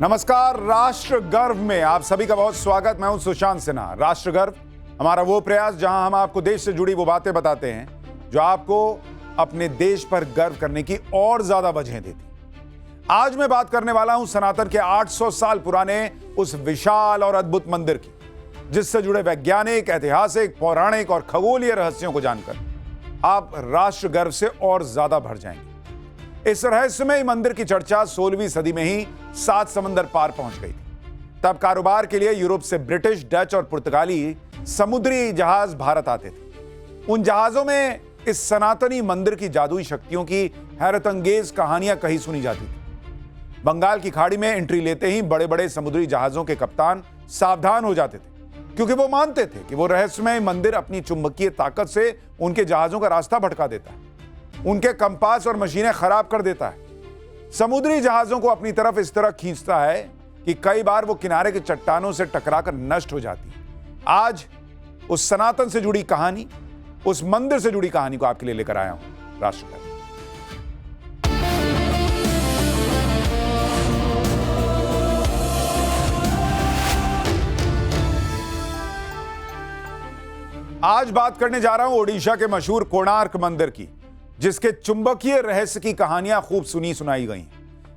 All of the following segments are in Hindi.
नमस्कार। राष्ट्र गर्व में आप सभी का बहुत स्वागत। मैं हूं सुशांत सिन्हा। राष्ट्र गर्व हमारा वो प्रयास जहां हम आपको देश से जुड़ी वो बातें बताते हैं जो आपको अपने देश पर गर्व करने की और ज्यादा वजह देती। आज मैं बात करने वाला हूं सनातन के 800 साल पुराने उस विशाल और अद्भुत मंदिर की, जिससे जुड़े वैज्ञानिक, ऐतिहासिक, पौराणिक और खगोलीय रहस्यों को जानकर आप राष्ट्र गर्व से और ज्यादा भर जाएंगे। इस रहस्यमय मंदिर की चर्चा 16वीं सदी में ही 7 समंदर पार पहुंच गई थी। तब कारोबार के लिए यूरोप से ब्रिटिश, डच और पुर्तगाली समुद्री जहाज भारत आते थे। उन जहाजों में इस सनातनी मंदिर की जादुई शक्तियों की हैरतअंगेज कहानियां कही सुनी जाती थी। बंगाल की खाड़ी में एंट्री लेते ही बड़े बड़े समुद्री जहाजों के कप्तान सावधान हो जाते थे, क्योंकि वो मानते थे कि वो रहस्यमय मंदिर अपनी चुंबकीय ताकत से उनके जहाजों का रास्ता भटका देता है, उनके कंपास और मशीनें खराब कर देता है, समुद्री जहाजों को अपनी तरफ इस तरह खींचता है कि कई बार वो किनारे के चट्टानों से टकराकर नष्ट हो जाती है। आज उस सनातन से जुड़ी कहानी, उस मंदिर से जुड़ी कहानी को आपके लिए लेकर आया हूं। राष्ट्र गर्व। आज बात करने जा रहा हूं ओडिशा के मशहूर कोणार्क मंदिर की, जिसके चुंबकीय रहस्य की कहानियां खूब सुनी सुनाई गई,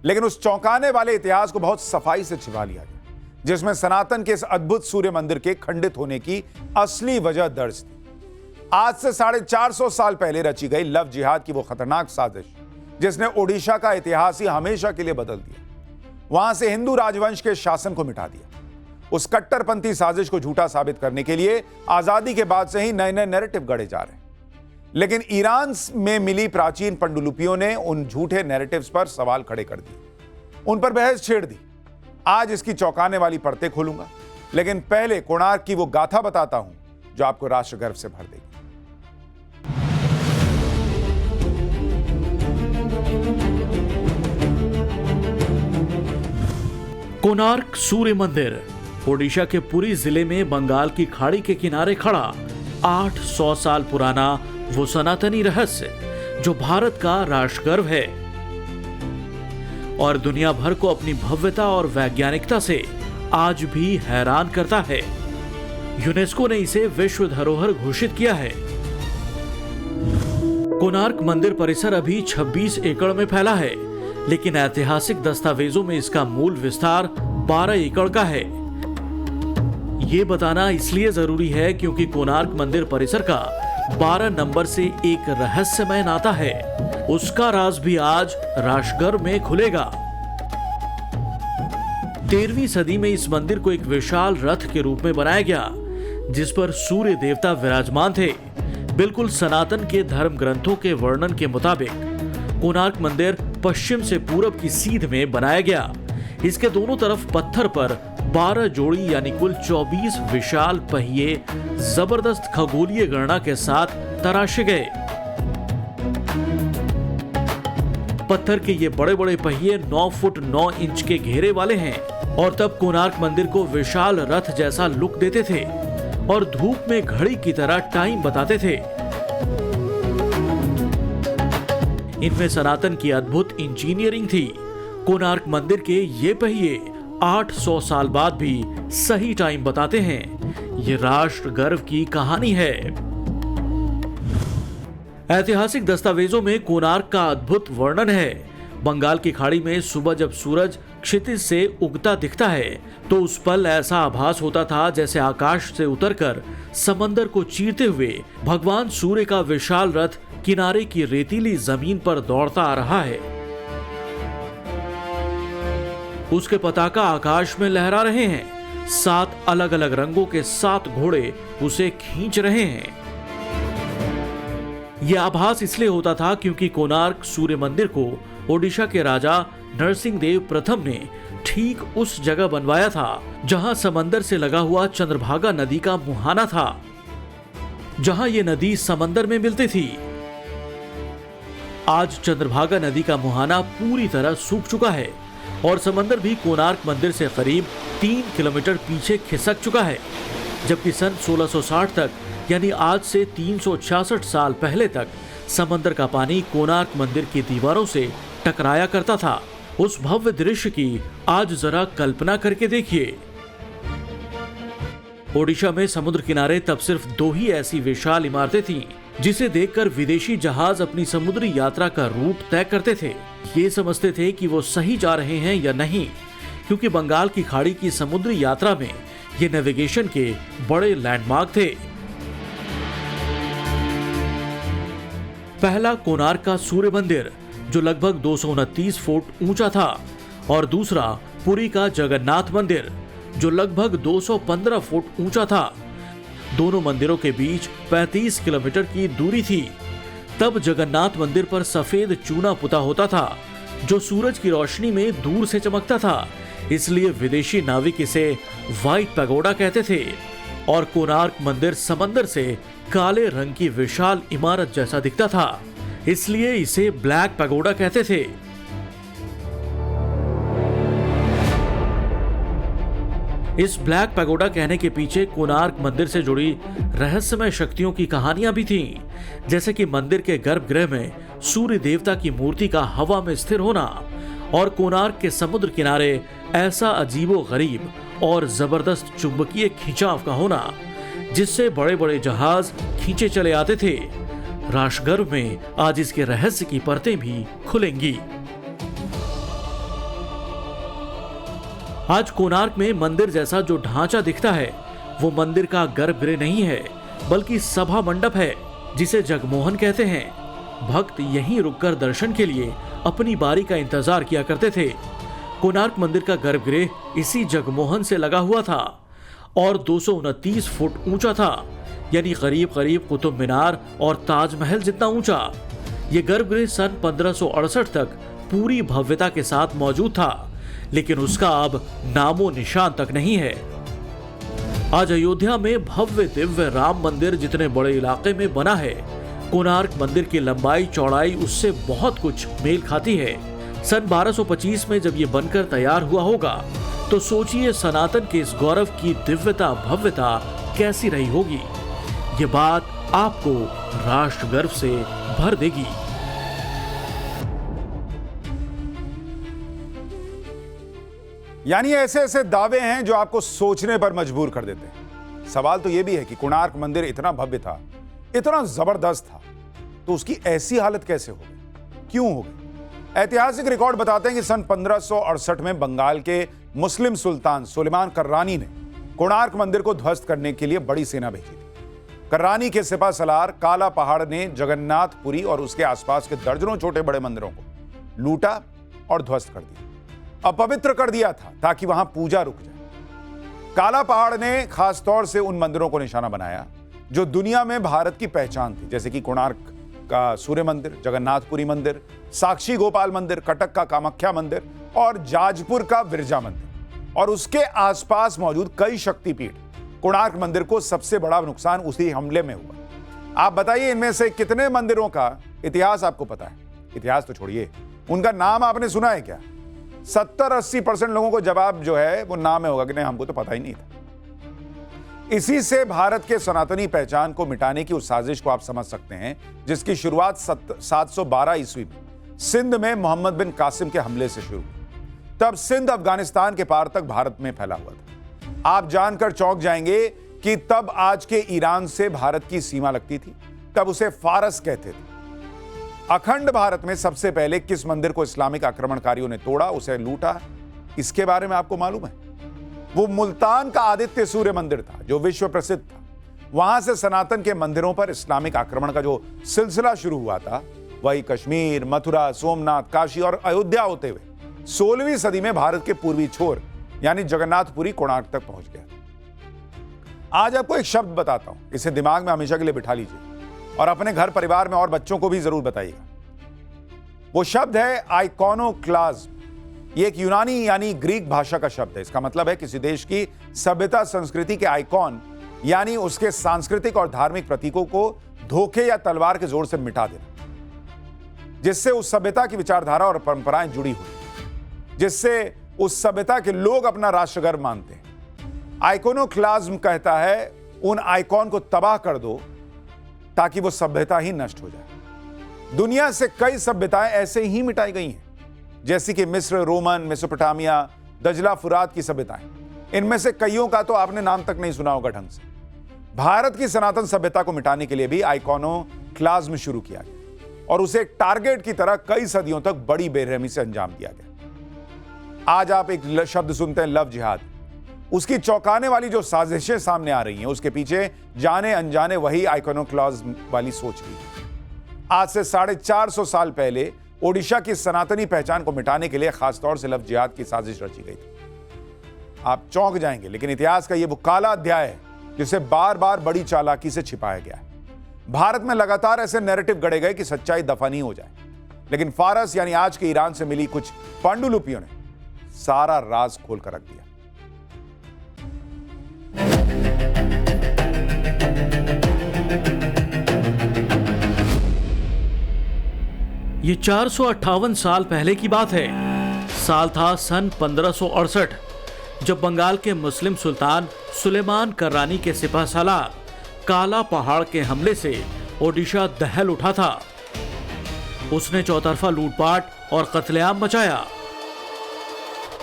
लेकिन उस चौंकाने वाले इतिहास को बहुत सफाई से छिपा लिया गया, जिसमें सनातन के इस अद्भुत सूर्य मंदिर के खंडित होने की असली वजह दर्ज थी। आज से 450 साल पहले रची गई लव जिहाद की वो खतरनाक साजिश, जिसने ओडिशा का इतिहास ही हमेशा के लिए बदल दिया। वहां से हिंदू राजवंश के शासन को मिटा दिया। उस कट्टरपंथी साजिश को झूठा साबित करने के लिए आजादी के बाद से ही नए नए नैरेटिव गढ़े जा रहे हैं, लेकिन ईरान में मिली प्राचीन पांडुलिपियों ने उन झूठे नैरेटिव्स पर सवाल खड़े कर दिए, उन पर बहस छेड़ दी। आज इसकी चौंकाने वाली परतें खोलूंगा, लेकिन पहले कोणार्क की वो गाथा बताता हूं जो आपको राष्ट्र गर्व से भर देगी। कोणार्क सूर्य मंदिर ओडिशा के पुरी जिले में बंगाल की खाड़ी के किनारे खड़ा 800 साल पुराना वो सनातनी रहस्य जो भारत का राष्ट्र गर्व है और दुनिया भर को अपनी भव्यता और वैज्ञानिकता से आज भी हैरान करता है। यूनेस्को ने इसे विश्व धरोहर घोषित किया है। कोणार्क मंदिर परिसर अभी 26 एकड़ में फैला है, लेकिन ऐतिहासिक दस्तावेजों में इसका मूल विस्तार 12 एकड़ का है। ये बताना इसलिए जरूरी है क्योंकि कोणार्क मंदिर परिसर का 12 नंबर से एक रहस्यमय नाता है। उसका राज भी आज राष्ट्रगर्व में खुलेगा। 13वीं सदी में इस मंदिर को एक विशाल रथ के रूप में बनाया गया, जिस पर सूर्य देवता विराजमान थे। बिल्कुल सनातन के धर्म ग्रंथों के वर्णन के मुताबिक कोणार्क मंदिर पश्चिम से पूरब की सीध में बनाया गया। इसके दोनों तरफ पत्थर पर 12 जोड़ी यानी कुल 24 विशाल पहिए जबरदस्त खगोलीय गणना के साथ तराशे गए। पत्थर के ये बड़े बड़े पहिए 9 फुट 9 इंच के घेरे वाले हैं और तब कोणार्क मंदिर को विशाल रथ जैसा लुक देते थे और धूप में घड़ी की तरह टाइम बताते थे। इनमें सनातन की अद्भुत इंजीनियरिंग थी। कोणार्क मंदिर के ये पहिए 800 साल बाद भी सही टाइम बताते हैं। ये राष्ट्र गर्व की कहानी है। ऐतिहासिक दस्तावेजों में कोणार्क का अद्भुत वर्णन है। बंगाल की खाड़ी में सुबह जब सूरज क्षितिज से उगता दिखता है तो उस पल ऐसा आभास होता था जैसे आकाश से उतरकर समंदर को चीरते हुए भगवान सूर्य का विशाल रथ किनारे की रेतीली जमीन पर दौड़ता आ रहा है। उसके पताका आकाश में लहरा रहे हैं। 7 अलग अलग रंगों के 7 घोड़े उसे खींच रहे हैं। यह आभास इसलिए होता था क्योंकि कोणार्क सूर्य मंदिर को ओडिशा के राजा नरसिंह देव प्रथम ने ठीक उस जगह बनवाया था जहां समंदर से लगा हुआ चंद्रभागा नदी का मुहाना था, जहां यह नदी समंदर में मिलती थी। आज चंद्रभागा नदी का मुहाना पूरी तरह सूख चुका है और समंदर भी कोणार्क मंदिर से करीब 3 किलोमीटर पीछे खिसक चुका है, जबकि सन 1660 तक यानी आज से 366 साल पहले तक समंदर का पानी कोणार्क मंदिर की दीवारों से टकराया करता था उस भव्य दृश्य की आज जरा कल्पना करके देखिए। ओडिशा में समुद्र किनारे तब सिर्फ 2 ही ऐसी विशाल इमारतें थीं, जिसे देखकर विदेशी जहाज अपनी समुद्री यात्रा का रूट तय करते थे। ये समझते थे कि वो सही जा रहे हैं या नहीं, क्योंकि बंगाल की खाड़ी की समुद्री यात्रा में ये नेविगेशन के बड़े लैंडमार्क थे। पहला कोणार्क का सूर्य मंदिर, जो लगभग 229 फुट ऊंचा था, और दूसरा पुरी का जगन्नाथ मंदिर, जो लगभग 215 फुट ऊंचा था। दोनों मंदिरों के बीच 35 किलोमीटर की दूरी थी। तब जगन्नाथ मंदिर पर सफेद चूना पुता होता था, जो सूरज की रोशनी में दूर से चमकता था, इसलिए विदेशी नाविक इसे व्हाइट पैगोडा कहते थे। और कोणार्क मंदिर समंदर से काले रंग की विशाल इमारत जैसा दिखता था, इसलिए इसे ब्लैक पैगोडा कहते थे। इस ब्लैक पैगोडा कहने के पीछे कोणार्क मंदिर से जुड़ी रहस्यमय शक्तियों की कहानियां भी थीं, जैसे कि मंदिर के गर्भगृह में सूर्य देवता की मूर्ति का हवा में स्थिर होना, और कोणार्क के समुद्र किनारे ऐसा अजीबोगरीब और जबरदस्त चुंबकीय खिंचाव का होना, जिससे बड़े बड़े जहाज खींचे चले आते थे। राष्ट्रगर्व में आज इसके रहस्य की परतें भी खुलेंगी। आज कोणार्क में मंदिर जैसा जो ढांचा दिखता है, वो मंदिर का गर्भगृह नहीं है, बल्कि सभा मंडप है, जिसे जगमोहन कहते हैं। भक्त यहीं रुककर दर्शन के लिए अपनी बारी का इंतजार किया करते थे। कोणार्क मंदिर का गर्भगृह इसी जगमोहन से लगा हुआ था और 229 फुट ऊंचा था, यानी करीब करीब कुतुब मीनार और ताजमहल जितना ऊंचा। यह गर्भगृह सन 1568 तक पूरी भव्यता के साथ मौजूद था, लेकिन उसका अब नामो निशान तक नहीं है। आज अयोध्या में भव्य दिव्य राम मंदिर जितने बड़े इलाके में बना है, कोणार्क मंदिर की लंबाई चौड़ाई उससे बहुत कुछ मेल खाती है। सन 1225 में जब ये बनकर तैयार हुआ होगा, तो सोचिए सनातन के इस गौरव की दिव्यता भव्यता कैसी रही होगी। ये बात आपको राष्ट्र गर्व से भर देगी। यानी ऐसे ऐसे दावे हैं जो आपको सोचने पर मजबूर कर देते हैं। सवाल तो यह भी है कि कोणार्क मंदिर इतना भव्य था, इतना जबरदस्त था, तो उसकी ऐसी हालत कैसे हो गई, क्यों हो गई? ऐतिहासिक रिकॉर्ड बताते हैं कि सन 1568 में बंगाल के मुस्लिम सुल्तान सुलेमान कर्रानी ने कोणार्क मंदिर को ध्वस्त करने के लिए बड़ी सेना भेजी थी। कर्रानी के सिपह सलार काला पहाड़ ने जगन्नाथपुरी और उसके आसपास के दर्जनों छोटे बड़े मंदिरों को लूटा और ध्वस्त कर दिया, अपवित्र कर दिया था, ताकि वहां पूजा रुक जाए। काला पहाड़ ने खासतौर से उन मंदिरों को निशाना बनाया जो दुनिया में भारत की पहचान थी, जैसे कि कोणार्क का सूर्य मंदिर, जगन्नाथपुरी मंदिर, साक्षी गोपाल मंदिर, कटक का कामाख्या मंदिर और जाजपुर का बिरजा मंदिर और उसके आसपास मौजूद कई शक्तिपीठ। कोणार्क मंदिर को सबसे बड़ा नुकसान उसी हमले में हुआ। आप बताइए, इनमें से कितने मंदिरों का इतिहास आपको पता है? इतिहास तो छोड़िए, उनका नाम आपने सुना है क्या? 70-80% लोगों को जवाब जो है वो नाम में होगा कि नहीं, हमको तो पता ही नहीं था। इसी से भारत के सनातनी पहचान को मिटाने की उस साजिश को आप समझ सकते हैं, जिसकी शुरुआत 712 ईस्वी में सिंध में मोहम्मद बिन कासिम के हमले से शुरू हुई। तब सिंध अफगानिस्तान के पार तक भारत में फैला हुआ था। आप जानकर चौंक जाएंगे कि तब आज के ईरान से भारत की सीमा लगती थी। तब उसे फारस कहते थे। अखंड भारत में सबसे पहले किस मंदिर को इस्लामिक आक्रमणकारियों ने तोड़ा, उसे लूटा, इसके बारे में आपको मालूम है? वो मुल्तान का आदित्य सूर्य मंदिर था, जो विश्व प्रसिद्ध था। वहां से सनातन के मंदिरों पर इस्लामिक आक्रमण का जो सिलसिला शुरू हुआ था, वही कश्मीर, मथुरा, सोमनाथ, काशी और अयोध्या होते हुए 16वीं सदी में भारत के पूर्वी छोर यानी जगन्नाथपुरी कोणार्क तक पहुंच गया। आज आपको एक शब्द बताता हूं, इसे दिमाग में हमेशा के लिए बिठा लीजिए और अपने घर परिवार में और बच्चों को भी जरूर बताइएगा। वो शब्द है आइकोनोक्लाज्म। ये एक यूनानी यानी ग्रीक भाषा का शब्द है। इसका मतलब है किसी देश की सभ्यता संस्कृति के आइकॉन यानी उसके सांस्कृतिक और धार्मिक प्रतीकों को धोखे या तलवार के जोर से मिटा देना, जिससे उस सभ्यता की विचारधारा और परंपराएं जुड़ी हुई, जिससे उस सभ्यता के लोग अपना राष्ट्रगर्व मानते हैं। आइकोनोक्लाज्म कहता है उन आइकॉन को तबाह कर दो ताकि वो सभ्यता ही नष्ट हो जाए। दुनिया से कई सभ्यताएं ऐसे ही मिटाई गई हैं। जैसी कि मिस्र, रोमन, मेसोपोटामिया, दजला, फुरात की सभ्यताएं। इनमें से कईयों का तो आपने नाम तक नहीं सुना होगा ढंग से। भारत की सनातन सभ्यता को मिटाने के लिए भी आइकोनोक्लाज्म शुरू किया गया और उसे एक टारगेट की तरह कई सदियों तक बड़ी बेरहमी से अंजाम दिया गया। आज आप एक शब्द सुनते हैं, लव जिहाद। उसकी चौंकाने वाली जो साजिशें सामने आ रही हैं, उसके पीछे जाने अनजाने वही आइकोनोक्लाज्म वाली सोच भी है। आज से 450 साल पहले ओडिशा की सनातनी पहचान को मिटाने के लिए खासतौर से लव जिहाद की साजिश रची गई थी। आप चौंक जाएंगे, लेकिन इतिहास का यह वो काला अध्याय है जिसे बार बार बड़ी चालाकी से छिपाया गया है। भारत में लगातार ऐसे नैरेटिव गढ़े गए कि सच्चाई दफा नहीं हो जाए, लेकिन फारस यानी आज के ईरान से मिली कुछ पांडुलिपियों ने सारा राज खोल कर रख दिया। ये 458 साल पहले की बात है। साल था सन 1568, जब बंगाल के मुस्लिम सुल्तान सुलेमान कर्रानी के सिपह सालार काला पहाड़ के हमले से ओडिशा दहल उठा था। उसने चौतरफा लूटपाट और कत्लेआम मचाया।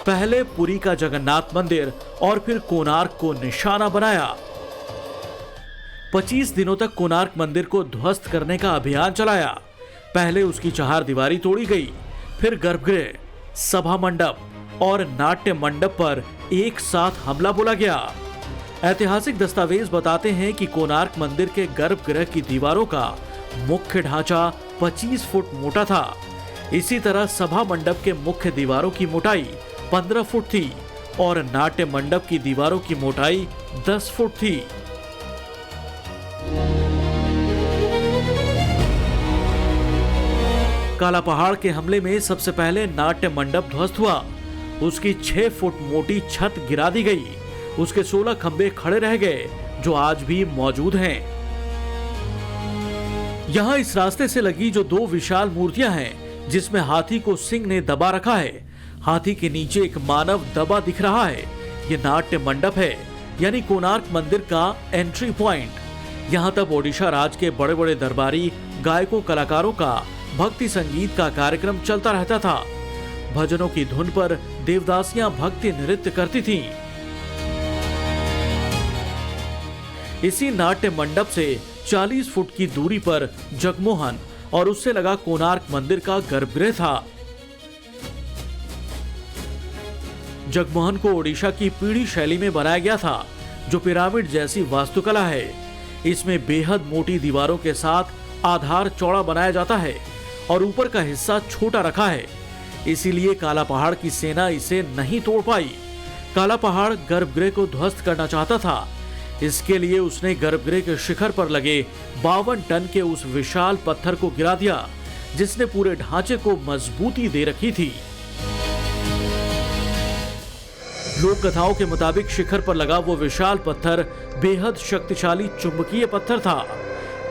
पहले पुरी का जगन्नाथ मंदिर और फिर कोणार्क को निशाना बनाया। 25 दिनों तक कोणार्क मंदिर को ध्वस्त करने का अभियान चलाया। पहले उसकी चार दीवारी तोड़ी गई, फिर गर्भगृह, सभा मंडप और नाट्य मंडप पर एक साथ हमला बोला गया। ऐतिहासिक दस्तावेज बताते हैं कि कोणार्क मंदिर के गर्भगृह की दीवारों का मुख्य ढांचा 25 फुट मोटा था। इसी तरह सभा मंडप के मुख्य दीवारों की मोटाई 15 फुट थी और नाट्य मंडप की दीवारों की मोटाई 10 फुट थी। काला पहाड़ के हमले में सबसे पहले नाट्य मंडप ध्वस्त हुआ। उसकी 6 फुट मोटी छत गिरा दी गई। उसके 16 खंभे खड़े रह गए, जो आज भी मौजूद हैं। यहां इस रास्ते से लगी जो 2 विशाल मूर्तियां हैं, जिसमें हाथी को सिंह ने दबा रखा है। हाथी के नीचे एक मानव दबा दिख रहा है। यह नाट्य मंडप है, यानी कोणार्क मंदिर का एंट्री पॉइंट। यहां तब ओडिशा राज के बड़े बड़े दरबारी गायकों कलाकारों का भक्ति संगीत का कार्यक्रम चलता रहता था। भजनों की धुन पर देवदासियां भक्ति नृत्य करती थीं। इसी नाट्य मंडप से 40 फुट की दूरी पर जगमोहन और उससे लगा कोणार्क मंदिर का गर्भगृह था। जगमोहन को ओडिशा की पीढ़ी शैली में बनाया गया था, जो पिरामिड जैसी वास्तुकला है। इसमें बेहद मोटी दीवारों के साथ आधार चौड़ा बनाया जाता है और ऊपर का हिस्सा छोटा रखा है। इसीलिए काला पहाड़ की सेना इसे नहीं तोड़ पाई। काला पहाड़ गर्भगृह को ध्वस्त करना चाहता था। इसके लिए उसने गर्भगृह के शिखर पर लगे 52 टन के उस विशाल पत्थर को गिरा दिया, जिसने पूरे ढांचे को मजबूती दे रखी थी। लोक कथाओं के मुताबिक शिखर पर लगा वो विशाल पत्थर बेहद शक्तिशाली चुंबकीय पत्थर था।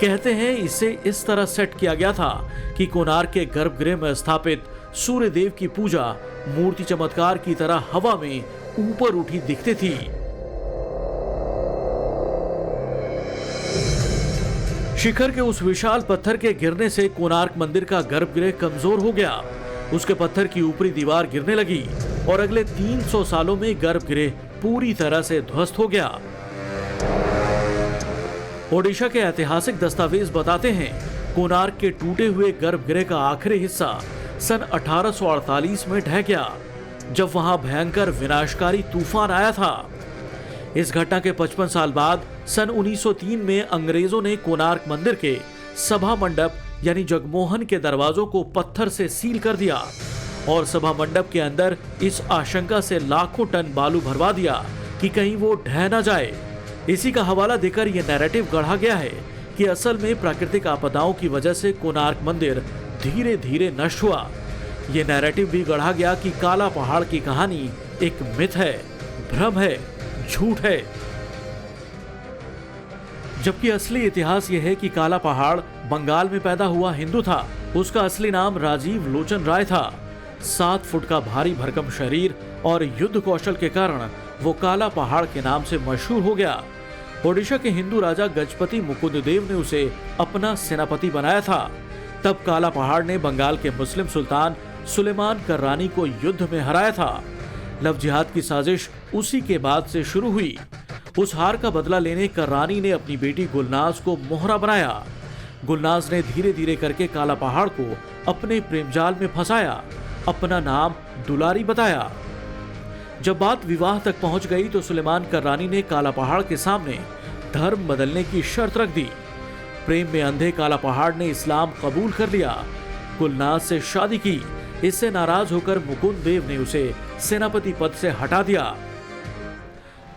कहते हैं इसे इस तरह सेट किया गया था कि कोणार्क के गर्भगृह में स्थापित सूर्य देव की पूजा मूर्ति चमत्कार की तरह हवा में ऊपर उठी दिखती थी। शिखर के उस विशाल पत्थर के गिरने से कोणार्क मंदिर का गर्भगृह कमजोर हो गया। उसके पत्थर की ऊपरी दीवार गिरने लगी और अगले 300 सालों में गर्भगृह पूरी तरह से ध्वस्त हो गया। ओडिशा के ऐतिहासिक दस्तावेज बताते हैं कोणार्क के टूटे हुए गर्भगृह का आखिरी हिस्सा सन 1848 में ढह गया, जब वहां भयंकर विनाशकारी तूफान आया था। इस घटना के 55 साल बाद सन 1903 में अंग्रेजों ने कोणार्क मंदिर के सभा मंडप यानी जगमोहन के दरवाजों को पत्थर से सील कर दिया और सभा मंडप के अंदर इस आशंका से लाखों टन बालू भरवा दिया कि कहीं वो ढह न जाए। इसी का हवाला देकर यह नैरेटिव गढ़ा गया है कि असल में प्राकृतिक आपदाओं की वजह से कोणार्क मंदिर धीरे धीरे नष्ट हुआ। यह नैरेटिव भी गढ़ा गया कि काला पहाड़ की कहानी एक मिथ है, भ्रम है, झूठ है। जबकि असली इतिहास यह है कि काला पहाड़ बंगाल में पैदा हुआ हिंदू था। उसका असली नाम राजीव लोचन राय था। 7 फुट का भारी भरकम शरीर और युद्ध कौशल के कारण वो काला पहाड़ के नाम से मशहूर हो गया। ओडिशा के हिंदू राजा गजपति मुकुंद देव ने उसे अपना सेनापति बनाया था। तब काला पहाड़ ने बंगाल के मुस्लिम सुल्तान सुलेमान कर्रानी को युद्ध में हराया था। लव जिहाद की साजिश उसी के बाद से शुरू हुई। उस हार का बदला लेने कर्रानी ने अपनी बेटी गुलनाज को मोहरा बनाया। गुलनाज ने धीरे धीरे करके काला पहाड़ को अपने प्रेमजाल में फंसाया, अपना नाम दुलारी बताया। जब बात विवाह तक पहुंच गई तो सुलेमान कर्रानी ने काला पहाड़ के सामने धर्म बदलने की शर्त रख दी। प्रेम में अंधे काला पहाड़ ने इस्लाम कबूल कर लिया, गुलनाज से शादी की। इससे नाराज होकर मुकुंद देव ने उसे सेनापति पद से हटा दिया।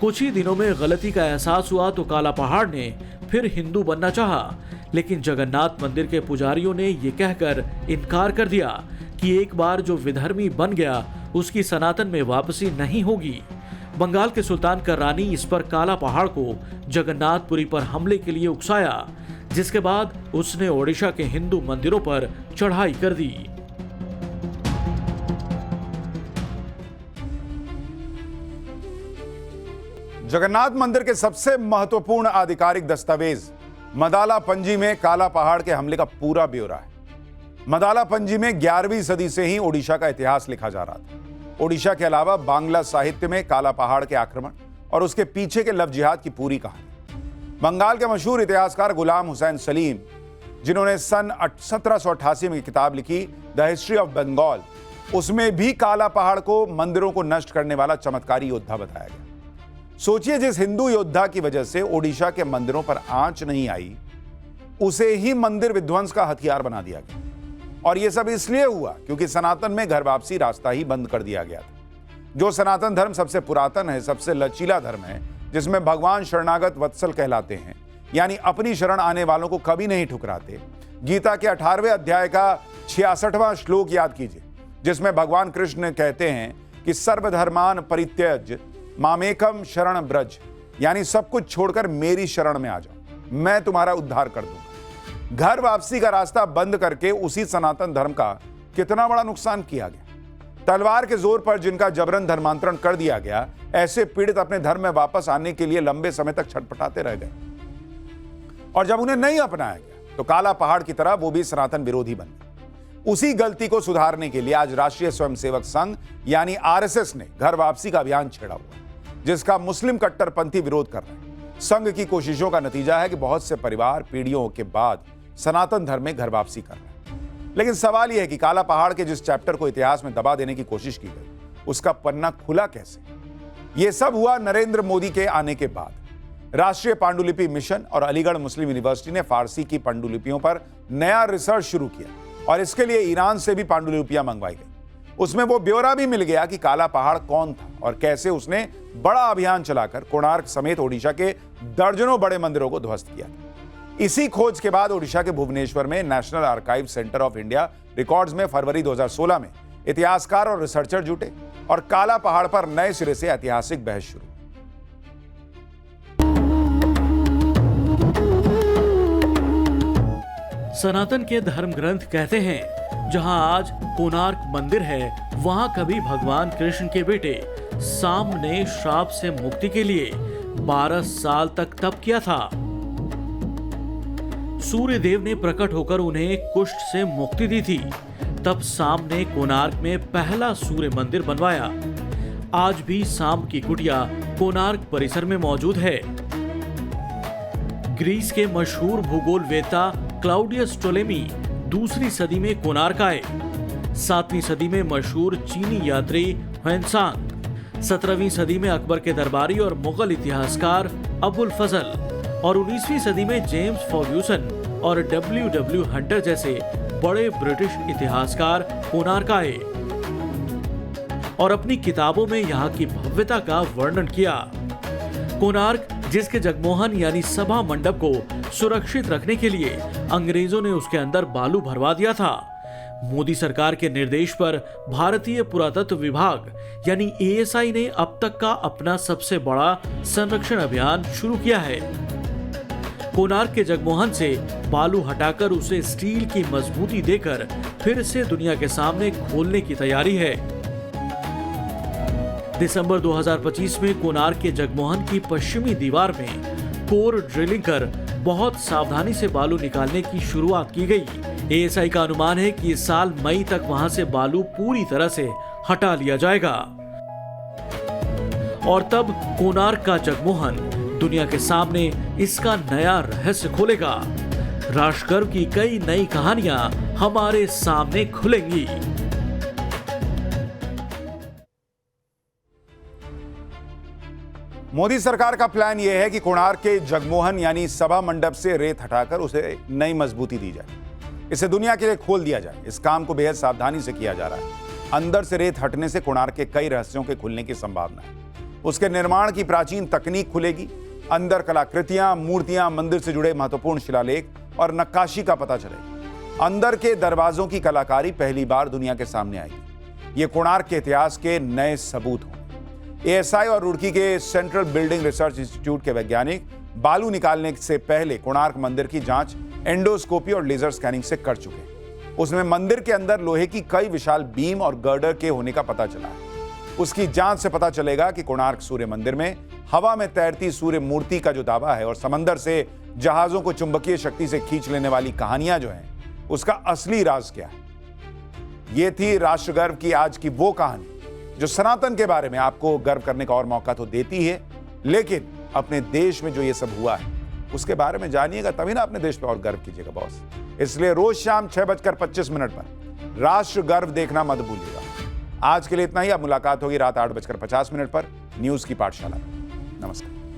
कुछ ही दिनों में गलती का एहसास हुआ तो काला पहाड़ ने फिर हिंदू बनना चाहा, लेकिन जगन्नाथ मंदिर के पुजारियों ने यह कहकर इनकार कर दिया कि एक बार जो विधर्मी बन गया उसकी सनातन में वापसी नहीं होगी। बंगाल के सुल्तान कर्रानी इस पर काला पहाड़ को जगन्नाथपुरी पर हमले के लिए उकसाया, जिसके बाद उसने ओडिशा के हिंदू मंदिरों पर चढ़ाई कर दी। जगन्नाथ मंदिर के सबसे महत्वपूर्ण आधिकारिक दस्तावेज मदाला पंजी में काला पहाड़ के हमले का पूरा ब्यौरा है। मदाला पंजी में 11वीं सदी से ही ओडिशा का इतिहास लिखा जा रहा था। ओडिशा के अलावा बांग्ला साहित्य में काला पहाड़ के आक्रमण और उसके पीछे के लव जिहाद की पूरी कहानी। बंगाल के मशहूर इतिहासकार गुलाम हुसैन सलीम, जिन्होंने सन 1788 में किताब लिखी द हिस्ट्री ऑफ बंगाल, उसमें भी काला पहाड़ को मंदिरों को नष्ट करने वाला चमत्कारी योद्धा बताया गया। सोचिए, जिस हिंदू योद्धा की वजह से ओडिशा के मंदिरों पर आंच नहीं आई, उसे ही मंदिर विध्वंस का हथियार बना दिया गया। और यह सब इसलिए हुआ क्योंकि सनातन में घर वापसी रास्ता ही बंद कर दिया गया था। जो सनातन धर्म सबसे पुरातन है, सबसे लचीला धर्म है, जिसमें भगवान शरणागत वत्सल कहलाते हैं, यानी अपनी शरण आने वालों को कभी नहीं ठुकराते। गीता के 18वें अध्याय का 66वां श्लोक याद कीजिए, जिसमें भगवान कृष्ण कहते हैं कि सर्वधर्मान परित्यज्य मामेकम शरण ब्रज, यानी सब कुछ छोड़कर मेरी शरण में आ जाओ, मैं तुम्हारा उद्धार कर दूंगा। घर वापसी का रास्ता बंद करके उसी सनातन धर्म का कितना बड़ा नुकसान किया गया। तलवार के जोर पर जिनका जबरन धर्मांतरण कर दिया गया, ऐसे पीड़ित अपने धर्म में वापस आने के लिए लंबे समय तक छटपटाते रह गए। और जब उन्हें नहीं अपनाया गया तो काला पहाड़ की तरह वो भी सनातन विरोधी बन गए। उसी गलती को सुधारने के लिए आज राष्ट्रीय स्वयंसेवक संघ यानी आरएसएस ने घर वापसी का अभियान छेड़ा हुआ, जिसका मुस्लिम कट्टरपंथी विरोध कर रहे हैं। संघ की कोशिशों का नतीजा है कि बहुत से परिवार पीढ़ियों के बाद सनातन धर्म में घर वापसी कर रहे हैं। लेकिन सवाल यह है कि काला पहाड़ के जिस चैप्टर को इतिहास में दबा देने की कोशिश की गई, उसका पन्ना खुला कैसे? यह सब हुआ नरेंद्र मोदी के आने के बाद। राष्ट्रीय पांडुलिपि मिशन और अलीगढ़ मुस्लिम यूनिवर्सिटी ने फारसी की पांडुलिपियों पर नया रिसर्च शुरू किया और इसके लिए ईरान से भी पांडुलिपियां मंगवाई गई। उसमें वो ब्यौरा भी मिल गया कि काला पहाड़ कौन था और कैसे उसने बड़ा अभियान चलाकर कोणार्क समेत ओडिशा के दर्जनों बड़े मंदिरों को ध्वस्त किया। इसी खोज के बाद ओडिशा के भुवनेश्वर में national archive centre of India records में फरवरी 2016 में इतिहासकार और रिसर्चर जुटे और काला पहाड़ पर नए सिरे से ऐतिहासिक बहस शुरू। सनातन के धर्म ग्रंथ कहते हैं, जहां आज कोणार्क मंदिर है, वहां कभी भगवान कृष्ण के बेटे साम ने श्राप से मुक्ति के लिए 12 साल तक तप किया था। सूर्य देव ने प्रकट होकर उन्हें कुष्ठ से मुक्ति दी थी। तब साम ने कोणार्क में पहला सूर्य मंदिर बनवाया। आज भी साम की कुटिया कोणार्क परिसर में मौजूद है। ग्रीस के मशहूर भूगोलवेत्ता क्लाउडियस टोलेमी 2वीं सदी में कोणार्क आए। 7वीं सदी में मशहूर चीनी यात्री ह्वेनसांग, 17वीं सदी में अकबर के दरबारी और मुगल इतिहासकार अबुल फजल और 19वीं सदी में जेम्स फर्ग्यूसन और W.W. हंटर जैसे बड़े ब्रिटिश इतिहासकार कोणार्क आए और अपनी किताबों में यहाँ की भव्यता का वर्णन किया। कोणार्क, जिसके जगमोहन यानी सभा मंडप को सुरक्षित रखने के लिए अंग्रेजों ने उसके अंदर बालू भरवा दिया था। मोदी सरकार के निर्देश पर भारतीय पुरातत्व विभाग यानी ASI ने अब तक का अपना सबसे बड़ा संरक्षण अभियान शुरू किया है। कोणार्क के जगमोहन से बालू हटाकर उसे स्टील की मजबूती देकर फिर से दुनिया के सामने खोलने की तैयारी है। दिसंबर 2025 में कोणार्क के जगमोहन की पश्चिमी दीवार में कोर ड्रिलिंग कर बहुत सावधानी से बालू निकालने की शुरुआत की गई। एएसआई का अनुमान है कि इस साल मई तक वहां से बालू पूरी तरह से हटा लिया जाएगा और तब कोणार्क का जगमोहन दुनिया के सामने इसका नया रहस्य खोलेगा। राष्ट्रगर्व की कई नई कहानियां हमारे सामने खुलेंगी। मोदी सरकार का प्लान यह है कि कोणार्क के जगमोहन यानी सभा मंडप से रेत हटाकर उसे नई मजबूती दी जाए, इसे दुनिया के लिए खोल दिया जाए। इस काम को बेहद सावधानी से किया जा रहा है। अंदर से रेत हटने से कोणार्क के कई रहस्यों के खुलने की संभावना है। उसके निर्माण की प्राचीन तकनीक खुलेगी। अंदर कलाकृतियां, मूर्तियां, मंदिर से जुड़े महत्वपूर्ण शिलालेख और नक्काशी का पता चलेगा। अंदर के दरवाजों की कलाकारी पहली बार दुनिया के सामने आएगी। ये कोणार्क के इतिहास के नए सबूत होंगे। एएसआई और रुड़की के सेंट्रल बिल्डिंग रिसर्च इंस्टीट्यूट के वैज्ञानिक बालू निकालने से पहले कोणार्क मंदिर की जांच एंडोस्कोपी और लेजर स्कैनिंग से कर चुके हैं। उसमें मंदिर के अंदर लोहे की कई विशाल बीम और गर्डर के होने का पता चला है। उसकी जांच से पता चलेगा कि कोणार्क सूर्य मंदिर में हवा में तैरती सूर्य मूर्ति का जो दावा है और समंदर से जहाजों को चुंबकीय शक्ति से खींच लेने वाली कहानियां जो हैं, उसका असली राज क्या है। यह थी राष्ट्रगर्व की आज की वो कहानी जो सनातन के बारे में आपको गर्व करने का और मौका तो देती है, लेकिन अपने देश में जो ये सब हुआ है उसके बारे में जानिएगा, तभी ना अपने देश पे और गर्व कीजिएगा बॉस। इसलिए रोज शाम 6:25 पर राष्ट्रगर्व देखना मत भूलिएगा। आज के लिए इतना ही। अब मुलाकात होगी रात 8:50 पर न्यूज की पाठशाला में। नमस्कार।